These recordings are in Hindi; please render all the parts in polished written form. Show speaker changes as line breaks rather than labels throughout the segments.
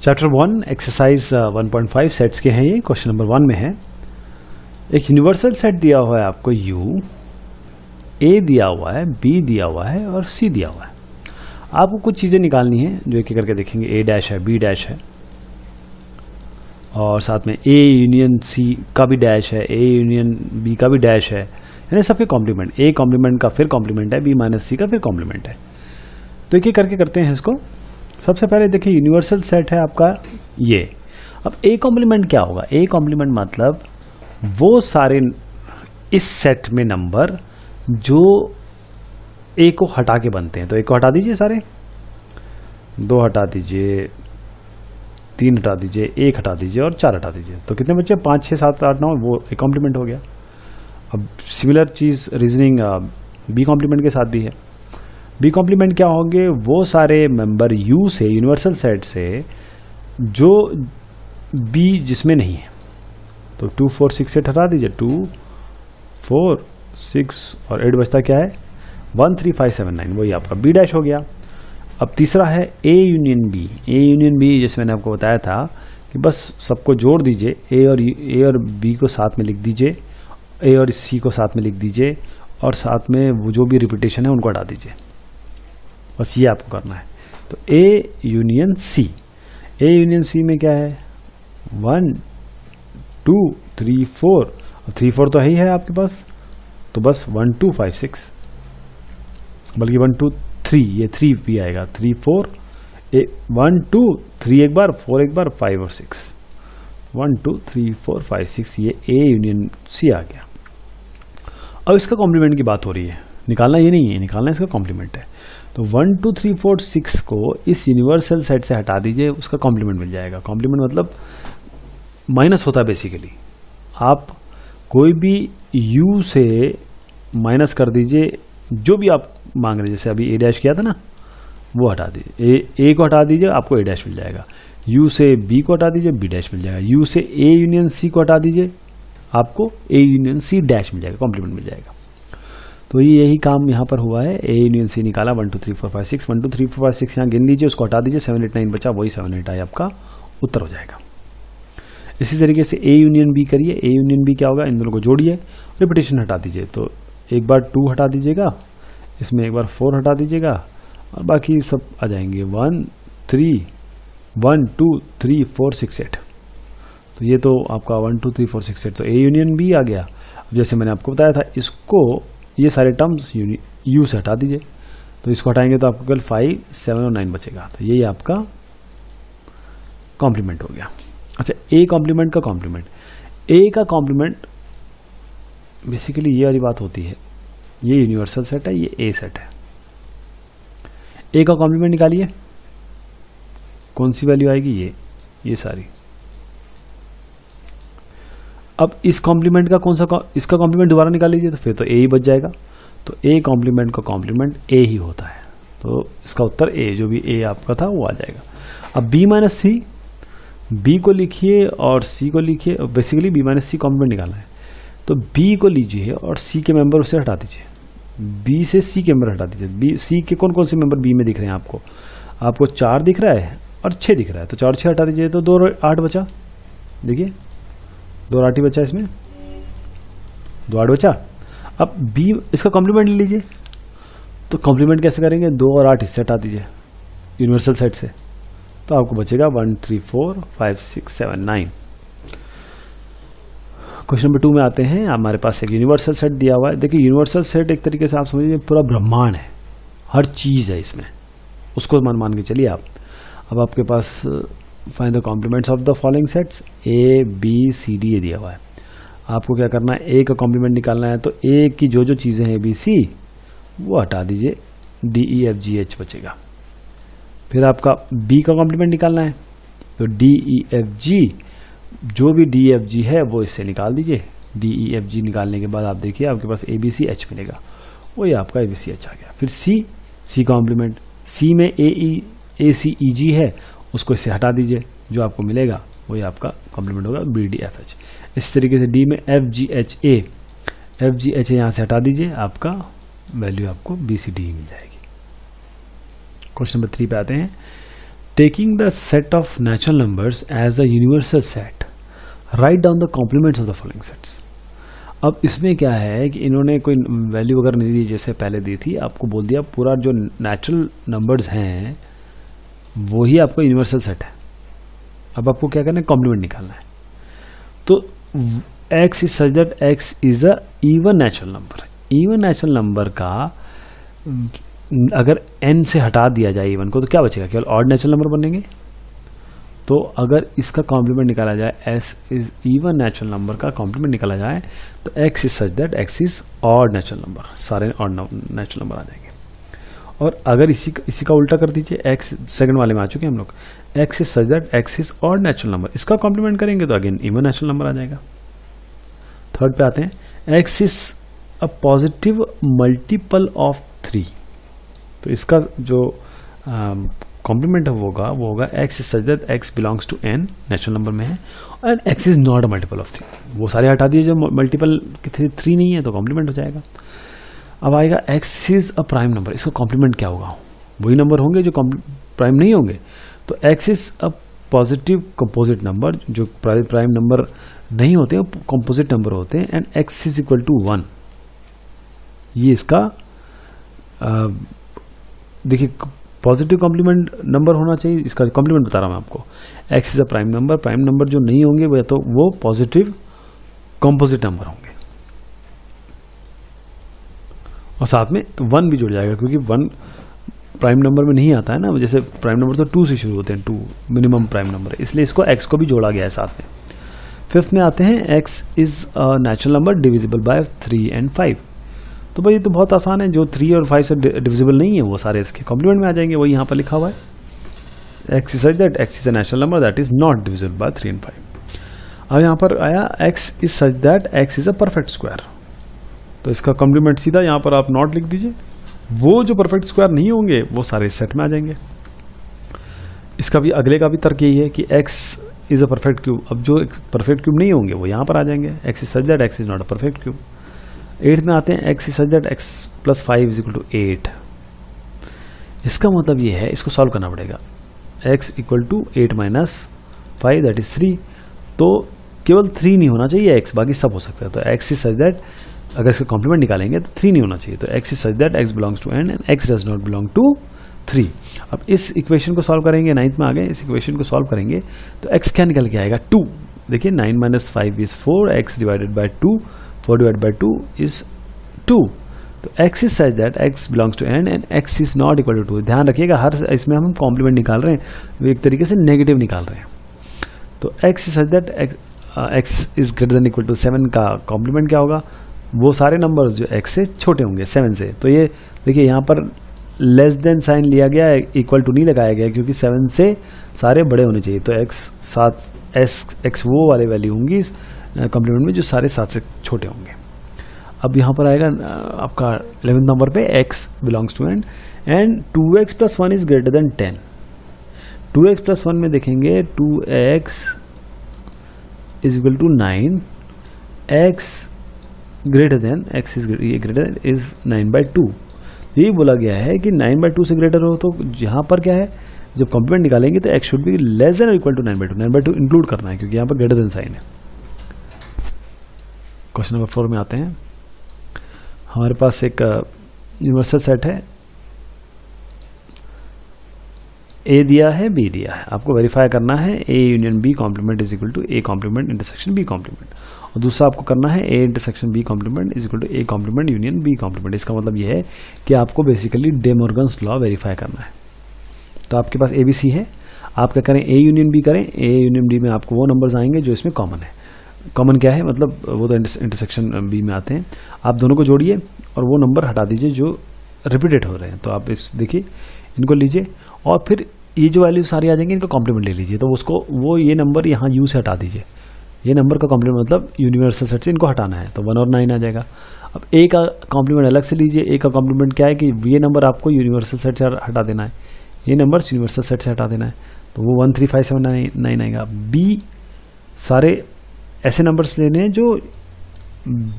चैप्टर 1 एक्सरसाइज 1.5 सेट्स के हैं ये। क्वेश्चन नंबर 1 में है, एक यूनिवर्सल सेट दिया हुआ है आपको U, A दिया हुआ है, B दिया हुआ है और C दिया हुआ है। आपको कुछ चीज़ें निकालनी है जो एक एक करके देखेंगे। A डैश है, B डैश है और साथ में A यूनियन C का भी डैश है, A यूनियन B का भी डैश है, यानी सबके कॉम्प्लीमेंट। A कॉम्प्लीमेंट का फिर कॉम्प्लीमेंट है, B माइनस C का फिर कॉम्प्लीमेंट है। तो एक एक करके करते हैं इसको। सबसे पहले देखिए यूनिवर्सल सेट है आपका ये। अब ए कॉम्प्लीमेंट क्या होगा? ए कॉम्प्लीमेंट मतलब वो सारे इस सेट में नंबर जो ए को हटा के बनते हैं। तो एक को हटा दीजिए, सारे 2 हटा दीजिए, 3 हटा दीजिए, 1 हटा दीजिए और 4 हटा दीजिए। तो कितने बच्चे? 5, 6, 7, 8, 9, वो ए कॉम्प्लीमेंट हो गया। अब सिमिलर चीज रीजनिंग बी कॉम्प्लीमेंट के साथ भी है। बी कॉम्प्लीमेंट क्या होंगे? वो सारे मेंबर यू से, यूनिवर्सल सेट से, जो बी जिसमें नहीं है। तो 2, 4, 6, 8 हटा दीजिए। 2, 4, 6 और 8 बचता क्या है? 1, 3, 5, 7, 9, वही आपका बी डैश हो गया। अब तीसरा है A union B. A union B जैसे मैंने आपको बताया था कि बस सबको जोड़ दीजिए, ए और बी को साथ में लिख दीजिए, ए और सी को साथ में लिख दीजिए और साथ में वो जो भी रिपीटेशन है उनको हटा दीजिए। बस ये आपको करना है। तो A union C, A union C में क्या है? 1, 2, 3, 4 और 3, 4 तो है ही है आपके पास। तो बस 1, 2, 5, 6, बल्कि 1, 2, 3, ये 3 भी आएगा। 3, 4, 1, 2, 3 एक बार, 4 एक बार, 5 और 6। 1, 2, 3, 4, 5, 6, ये ए यूनियन सी आ गया। अब इसका कॉम्प्लीमेंट की बात हो रही है, निकालना ये नहीं है, निकालना इसका कॉम्प्लीमेंट है। तो 1, 2, 3, 4, 6 को इस यूनिवर्सल सेट से हटा दीजिए, उसका कॉम्प्लीमेंट मिल जाएगा। कॉम्प्लीमेंट मतलब माइनस होता है बेसिकली। आप कोई भी u से माइनस कर दीजिए, जो भी आप मांग रहे हैं। जैसे अभी a डैश किया था ना, वो हटा दीजिए। a को हटा दीजिए, आपको a डैश मिल जाएगा। u से b को हटा दीजिए, b डैश मिल जाएगा। u से a यूनियन c को हटा दीजिए, आपको a यूनियन c डैश मिल जाएगा, कॉम्प्लीमेंट मिल जाएगा। तो यही काम यहाँ पर हुआ है। ए यूनियन सी निकाला, 1, 2, 3, 4, 5, 6, 1, 2, 3, 4, 5, 6 यहाँ गिन लीजिए, उसको हटा दीजिए, 7, 8, 9 बचा, वही 7, 8 आया, आपका उत्तर हो जाएगा। इसी तरीके से ए यूनियन बी करिए। ए यूनियन बी क्या होगा? इन दोनों को जोड़िए, रिपीटेशन हटा दीजिए। तो एक बार 2 हटा दीजिएगा, इसमें एक बार 4 हटा दीजिएगा और बाकी सब आ जाएंगे। 1, 2, 3, 4, 6, 8। तो ये तो आपका 1, 2, 3, 4, 6, 8 तो ए यूनियन बी आ गया। अब जैसे मैंने आपको बताया था, इसको ये सारे टर्म्स यू से हटा दीजिए। तो इसको हटाएंगे तो आपको केवल 5, 7 और 9 बचेगा। तो यही आपका कॉम्प्लीमेंट हो गया। अच्छा, ए कॉम्प्लीमेंट का कॉम्प्लीमेंट, ए का कॉम्प्लीमेंट बेसिकली ये वाली बात होती है। ये यूनिवर्सल सेट है, ये ए सेट है। ए का कॉम्प्लीमेंट निकालिए, कौन सी वैल्यू आएगी? ये सारी। अब इस कॉम्प्लीमेंट का कौन सा, इसका कॉम्प्लीमेंट दोबारा निकाल लीजिए, तो फिर तो ए ही बच जाएगा। तो ए कॉम्प्लीमेंट का कॉम्प्लीमेंट ए ही होता है। तो इसका उत्तर ए, जो भी ए आपका था वो आ जाएगा। अब बी माइनस सी, बी को लिखिए और सी को लिखिए। Basically B minus C complement निकालना है। तो बी को लीजिए और सी के मेंबर उसे हटा दीजिए। बी से सी के मेंबर हटा दीजिए। बी सी के कौन कौन से मेंबर बी में दिख रहे हैं आपको? आपको 4 दिख रहा है और 6 दिख रहा है। तो 4, 6 हटा दीजिए, तो 2 और 8 बचा। देखिए 2 और 8 ही बचा, इसमें 2 8 बचा। अब बी, इसका कॉम्प्लीमेंट ले लीजिए। तो कॉम्प्लीमेंट कैसे करेंगे? 2 और 8 इससे हटा दीजिए यूनिवर्सल सेट से, तो आपको बचेगा 1, 3, 4, 5, 6, 7, 9। क्वेश्चन नंबर 2 में आते हैं। हमारे पास एक यूनिवर्सल सेट दिया हुआ है। देखिए यूनिवर्सल सेट एक तरीके से आप समझिए पूरा ब्रह्मांड है, हर चीज है इसमें, उसको मान के चलिए आप। अब आपके पास find the complements of the following sets, A B C D, ये दिया हुआ है। आपको क्या करना है? ए का कॉम्प्लीमेंट निकालना है। तो ए की जो जो चीजें हैं, ए बी सी, वो हटा दीजिए, D E F G H बचेगा। फिर आपका बी का कॉम्प्लीमेंट निकालना है। तो डी ई एफ जी, जो भी डी एफ जी है वो इससे निकाल दीजिए। डी ई एफ जी निकालने के बाद आप देखिए आपके पास ए बी सी एच मिलेगा, वही आपका ए बी सी एच आ गया। फिर सी कॉम्प्लीमेंट, सी में ए सी ई जी है, उसको इससे हटा दीजिए, जो आपको मिलेगा वही आपका कॉम्प्लीमेंट होगा, बी डी एफ एच। इस तरीके से डी में एफ जी एच ए, यहाँ से हटा दीजिए, आपका वैल्यू आपको बी सी डी मिल जाएगी। क्वेश्चन नंबर 3 पे आते हैं। Taking the set of natural numbers as the universal set, write down the complements of the following sets. अब इसमें क्या है कि इन्होंने कोई वैल्यू वगैरह नहीं दी जैसे पहले दी थी, आपको बोल दिया पूरा जो नेचुरल नंबर्स हैं वही आपका यूनिवर्सल सेट है। अब आपको क्या करना है, कॉम्प्लीमेंट निकालना है। तो x is such that x is a even natural number. Even natural number का अगर n से हटा दिया जाए इवन को तो क्या बचेगा, केवल ऑड नेचुरल नंबर बनेंगे। तो अगर इसका कॉम्प्लीमेंट निकाला जाए, s is even natural number का कॉम्प्लीमेंट निकाला जाए तो x is such that x is odd natural number, सारे ऑड नेचुरल नंबर आ जाएंगे। और अगर इसी का उल्टा कर दीजिए, x सेकंड वाले में आ चुके हैं हम लोग, x is such that x is odd natural number, इसका कॉम्प्लीमेंट करेंगे तो अगेन इवन नेचुरल नंबर आ जाएगा। थर्ड पे आते हैं, x is a positive multiple of 3। तो इसका जो कॉम्प्लीमेंट है वो होगा x is such that x belongs to n, natural number में है, and x is not a multiple of 3। वो सारे हटा दिए जो मल्टीपल 3 नहीं है तो कॉम्प्लीमेंट हो जाएगा। अब आएगा x is a prime number, इसका कॉम्प्लीमेंट क्या होगा, वही नंबर होंगे जो प्राइम नहीं होंगे। तो x is a positive composite number, जो प्राइम नंबर नहीं होते हैं कंपोजिट नंबर होते हैं, and x is equal to 1। ये इसका देखिए पॉजिटिव कॉम्प्लीमेंट नंबर होना चाहिए, इसका कॉम्प्लीमेंट बता रहा हूं मैं आपको। x is a prime number जो नहीं होंगे वो तो वो पॉजिटिव कंपोजिट नंबर होंगे, और साथ में 1 भी जुड़ जाएगा क्योंकि 1 प्राइम नंबर में नहीं आता है ना, जैसे प्राइम नंबर तो 2 से शुरू होते हैं, 2 मिनिमम प्राइम नंबर है, इसलिए इसको x को भी जोड़ा गया है साथ में। फिफ्थ में आते हैं, x is a natural number divisible by 3 and 5। तो भाई ये तो बहुत आसान है, जो 3 और 5 से डिविजिबल नहीं है वो सारे इसके कॉम्प्लीमेंट में आ जाएंगे, वही यहाँ पर लिखा हुआ है। x is such that x is a natural number that is not divisible by 3 and 5। अब यहाँ पर आया x is such that x is a perfect square, तो इसका कॉम्प्लीमेंट सीधा यहाँ पर आप नॉट लिख दीजिए, वो जो परफेक्ट स्क्वायर नहीं होंगे वो सारे सेट में आ जाएंगे। इसका भी अगले का भी तर्क यही है कि x is a perfect cube, अब जो परफेक्ट क्यूब नहीं होंगे वो यहाँ पर आ जाएंगे, x is such that x is not a perfect cube. 8 में आते हैं, x is such that x plus 5 is equal to 8। इसका मतलब ये है, इसको सॉल्व करना पड़ेगा, x equal to 8 minus 5 that is 3। तो केवल 3 नहीं होना चाहिए x, बाकी सब हो सकता है। तो x इज सच दैट अगर इसका कॉम्प्लीमेंट निकालेंगे तो 3 नहीं होना चाहिए, तो x is such that x belongs to n and x does not belong to 3। अब इस इक्वेशन को सॉल्व करेंगे, 9th में आ गए, इस इक्वेशन को सॉल्व करेंगे तो x क्या निकल के आएगा, 2। देखिए 9 minus 5 is 4, x divided by 2, 4 divided by 2 is 2। तो x is such that x belongs to n and x is not equal to 2। ध्यान रखिएगा हर इसमें हम कॉम्प्लीमेंट निकाल रहे हैं, एक तरीके से नेगेटिव निकाल रहे हैं। तो x is such that x is greater than equal to 7 का कॉम्प्लीमेंट क्या होगा, वो सारे नंबर्स जो x से छोटे होंगे 7 से। तो ये देखिए यहाँ पर लेस देन साइन लिया गया है, इक्वल टू नहीं लगाया गया क्योंकि 7 से सारे बड़े होने चाहिए। तो x साथ x वो वाले वैल्यू होंगी इस कॉम्प्लीमेंट में जो सारे 7 से छोटे होंगे। अब यहाँ पर आएगा आपका 11th नंबर पे x belongs to n and 2x plus 1 is greater than 10। 2x plus 1 में देखेंगे 2x is equal to 9, x greater than x is greater than is 9/2। यही बोला गया है कि 9/2 से ग्रेटर हो, तो यहाँ पर क्या है, जब कॉम्प्लीमेंट निकालेंगे तो x should be less than और इक्वल टू 9/2। 9/2 इंक्लूड करना है क्योंकि यहाँ पर ग्रेटर देन साइन है। क्वेश्चन नंबर 4 में आते हैं, हमारे पास एक यूनिवर्सल सेट है, A दिया है, B दिया है, आपको वेरीफाई करना है A union B complement is equal to A complement intersection B complement, और दूसरा आपको करना है A intersection B complement is equal to A complement union B complement. इसका मतलब यह है कि आपको basically de Morgan's law verify करना है। तो आपके पास ABC है, आप क्या करें, A यूनियन B करें, A यूनियन B में आपको वो नंबर्स आएंगे जो इसमें कॉमन है। कॉमन क्या है, मतलब वो तो इंटरसेक्शन B में आते हैं। आप दोनों को जोड़िए और वो नंबर हटा दीजिए जो रिपीटेड हो रहे हैं। तो आप इस देखिए इनको लीजिए और फिर ये जो वैल्यू सारी आ जाएंगी इनका कॉम्प्लीमेंट ले लीजिए। तो उसको वो ये नंबर यहाँ U से हटा दीजिए, ये नंबर का कॉम्प्लीमेंट मतलब यूनिवर्सल सेट से इनको हटाना है, तो 1 और 9 आ जाएगा। अब A का कॉम्प्लीमेंट अलग से लीजिए, A का कॉम्प्लीमेंट क्या है कि ये नंबर आपको यूनिवर्सल सेट से हटा देना है, ये नंबर यूनिवर्सल सेट से हटा देना है, तो वो 1 3 5 7 9 आएगा। B सारे ऐसे नंबर्स लेने हैं जो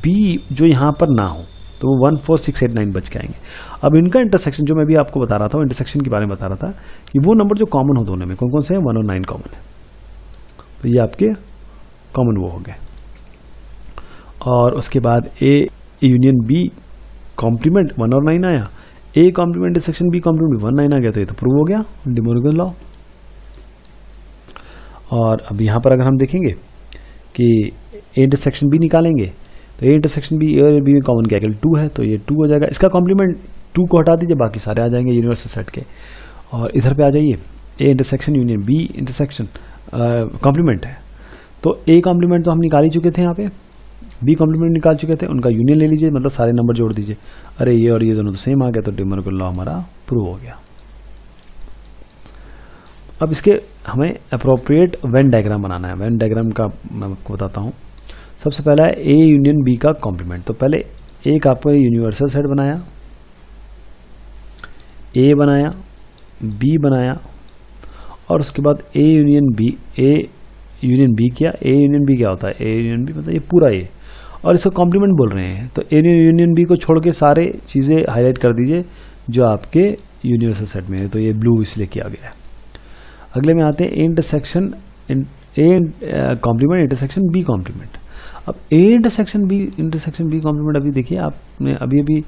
B जो यहाँ पर ना हो, तो वो 1 4 6 8 9 बच के आएंगे। अब इनका इंटरसेक्शन जो मैं भी आपको बता रहा था, इंटरसेक्शन के बारे में बता रहा था कि वो नंबर जो कॉमन हो दोनों में कौन कौन से हैं, 1 और 9 कॉमन है, तो ये आपके कॉमन वो हो गए। और उसके बाद ए यूनियन बी कॉम्प्लीमेंट 1 और 9 आया, A complement intersection B complement 1 9 आ गया, तो ये तो प्रूव हो गया डे मोर्गन लॉ। और अब यहाँ पर अगर हम देखेंगे कि ए इंटरसेक्शन बी निकालेंगे तो ए इंटरसेक्शन बी ए और बी में कॉमन क्या है, 2 है, तो ये 2 हो जाएगा। इसका कॉम्प्लीमेंट 2 को हटा दीजिए, बाकी सारे आ जाएंगे यूनिवर्सल सेट के। और इधर पे आ जाइए, A intersection union B intersection complement है, तो ए कॉम्प्लीमेंट तो हम निकाल ही चुके थे, यहाँ पे बी कॉम्प्लीमेंट निकाल चुके थे, उनका यूनियन ले लीजिए, मतलब सारे नंबर जोड़ दीजिए। अरे ये और ये दोनों तो सेम आ गया, तो डे मोर्गन लॉ हमारा प्रूव हो गया। अब इसके हमें अप्रोप्रिएट वेन डायग्राम बनाना है। वेन डायग्राम का मैं आपको बताता हूँ। सबसे पहला है ए यूनियन बी का कॉम्प्लीमेंट। तो पहले एक आपको यूनिवर्सल सेट बनाया, ए बनाया, बी बनाया, और उसके बाद A union B, A union B किया। ए यूनियन बी क्या होता है, ए यूनियन बी मतलब ये पूरा ए, और इसको कॉम्प्लीमेंट बोल रहे हैं। तो ए यूनियन बी को छोड़ के सारे चीज़ें हाईलाइट कर दीजिए जो आपके यूनिवर्सल सेट में है, तो ये ब्लू इसलिए किया गया है। अगले में आते हैं A intersection A complement intersection B complement. अब ए इंटरसेक्शन बी कॉम्प्लीमेंट अभी देखिए आपने अभी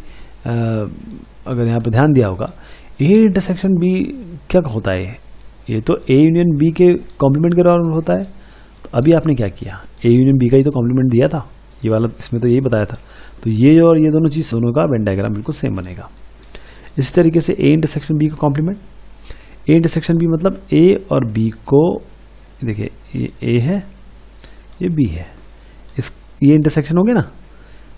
अगर यहाँ पे ध्यान दिया होगा, ए इंटरसेक्शन बी क्या होता है, ये तो ए यूनियन बी के कॉम्प्लीमेंट के बराबर होता है। तो अभी आपने क्या किया, ए यूनियन बी का ही तो कॉम्प्लीमेंट दिया था, ये वाला इसमें तो यही बताया था। तो ये और ये दोनों चीज़ दोनों का वेन डायग्राम बिल्कुल सेम बनेगा। इस तरीके से ए इंटरसेक्शन बी का कॉम्प्लीमेंट, ए इंटरसेक्शन बी मतलब ए और बी को, देखिए ये ए है, ये बी है, ये इंटरसेक्शन हो गया ना,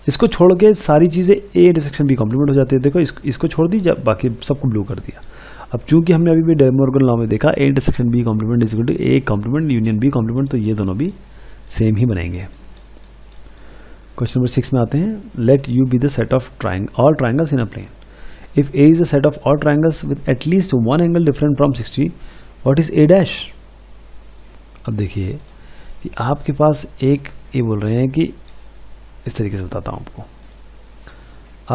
इसको छोड़ के सारी चीज़ें ए इंटरसेक्शन बी कॉम्प्लीमेंट हो जाती है। देखो इसको छोड़ दी, बाकी सबको ब्लू कर दिया। अब चूंकि हमने अभी भी डे मोर्गन लॉ में देखा A intersection B complement is equal to A complement union B complement, तो ये दोनों भी सेम ही बनेंगे। क्वेश्चन नंबर 6 में आते हैं, let U be the set of all triangles in a plane. If A is a set of all triangles with at least one angle different from 60, what is A dash? अब देखिए कि आपके पास एक ये बोल रहे हैं कि इस तरीके से बताता हूँ आपको।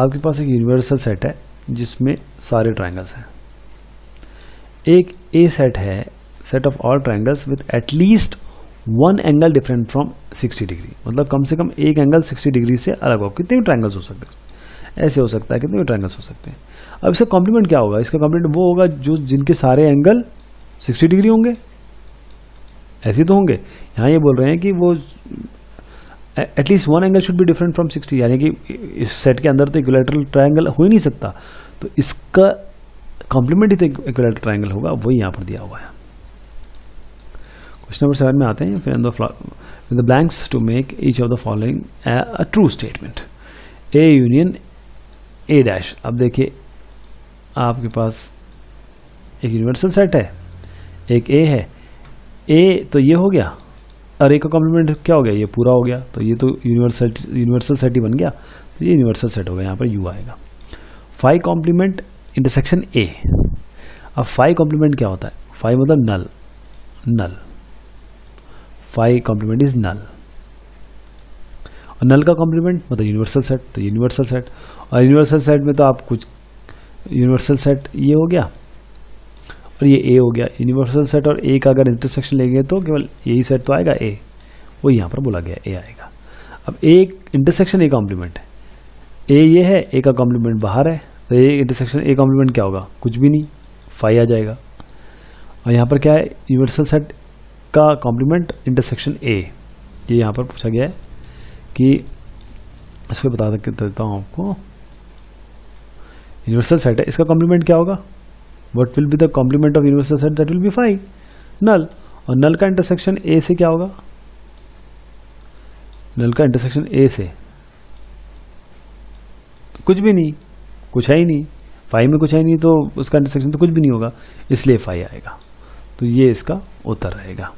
आपके पास एक यूनिवर्सल सेट है जिसमें सारे ट्राइंगल्स हैं। एक A सेट है, set of all triangles with at least one angle different from 60 degree, मतलब कम से कम एक एंगल 60 डिग्री से अलग हो। कितने भी ट्राइंगल्स हो सकते हैं, ऐसे हो सकता है, कितने भी ट्राइंगल्स हो सकते हैं। अब इसका कॉम्प्लीमेंट क्या होगा, इसका कॉम्प्लीमेंट वो होगा जो जिनके सारे एंगल 60 डिग्री होंगे, ऐसे तो होंगे। यहाँ ये बोल रहे हैं कि वो at least one angle should be different from 60, यानी कि इस सेट के अंदर तो इक्विलैटरल ट्रायंगल हो ही नहीं सकता, तो इसका कॉम्प्लीमेंट ही तो इक्विलैटरल ट्रायंगल होगा, वही यहाँ पर दिया हुआ है। क्वेश्चन नंबर 7 में आते हैं, fill in the blanks to make each of the following a true statement, A union A dash. अब देखिए आपके पास एक यूनिवर्सल सेट है, एक ए है, ए तो ये हो गया, और ए का कॉम्प्लीमेंट क्या हो गया, ये पूरा हो गया, तो ये तो यूनिवर्सल सेट ही बन गया, तो ये यूनिवर्सल सेट हो गया, यहाँ पर यू आएगा। Phi complement intersection A. अब फाई कॉम्प्लीमेंट क्या होता है, फाई मतलब null, null, phi complement is null, और नल का कॉम्प्लीमेंट मतलब यूनिवर्सल सेट, तो यूनिवर्सल सेट, और यूनिवर्सल सेट में तो आप कुछ यूनिवर्सल सेट ये हो गया और ये ए हो गया। यूनिवर्सल सेट और ए का अगर इंटरसेक्शन लेंगे तो केवल यही सेट तो आएगा, ए, वो यहाँ पर बोला गया ए आएगा। अब ए इंटरसेक्शन ए कॉम्प्लीमेंट है, ए ये है, ए का कॉम्प्लीमेंट बाहर है, तो ए इंटरसेक्शन ए कॉम्प्लीमेंट क्या होगा, कुछ भी नहीं, फाई आ जाएगा। और यहाँ पर क्या है, यूनिवर्सल सेट का कॉम्प्लीमेंट इंटरसेक्शन ए, ये यहाँ पर पूछा गया है कि इसको बता देता हूँ आपको। यूनिवर्सल सेट है, इसका कॉम्प्लीमेंट क्या होगा, what will be the complement of universal set, that will be phi, null. और नल का इंटरसेक्शन ए से क्या होगा, नल का इंटरसेक्शन ए से कुछ भी नहीं, कुछ है ही नहीं, फाई में कुछ है नहीं, तो उसका इंटरसेक्शन तो कुछ भी नहीं होगा, इसलिए फाई आएगा। तो ये इसका उत्तर रहेगा।